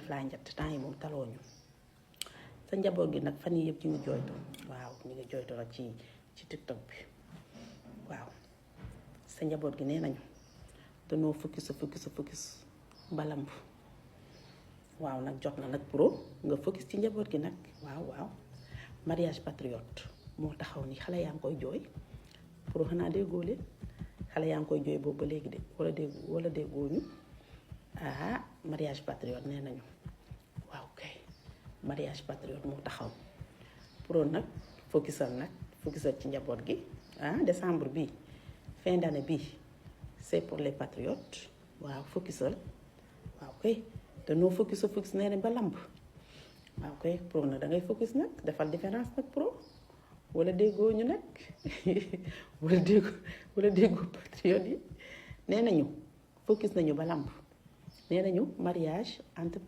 fly njett temps yi moom talooñu sa njaboot gi nag fan yi yëpp ñu ngi jooytu waaw ñu ngi jooytu nag ci TikTok bi waaw sa njaboot gi nee nañu danoo focus mbalamb waaw nag jot na nag pro nga focus ci njaboot gi nag waaw mariage patriote moo taxaw ni xale yaa ngi koy jooy pro xanaa déggoo leen xale yaa ngi koy jooy boobu ba léegi de wala déggoo ñu mariage patriote nee nañu waaw kay mariage patriote moo taxaw pro nag focusal ci njaboot gi décembre bi fin d'année bi c'est pour les patriotes waaw focusal waaw kay dañoo focus nee nañ ba lamb waaw kay pro nag da ngay focus nag defal différence nag pro wala déggoo ñu nag wala déggoo patriote yi nee nañu focus nañu ba lamb nee nañu mariage entre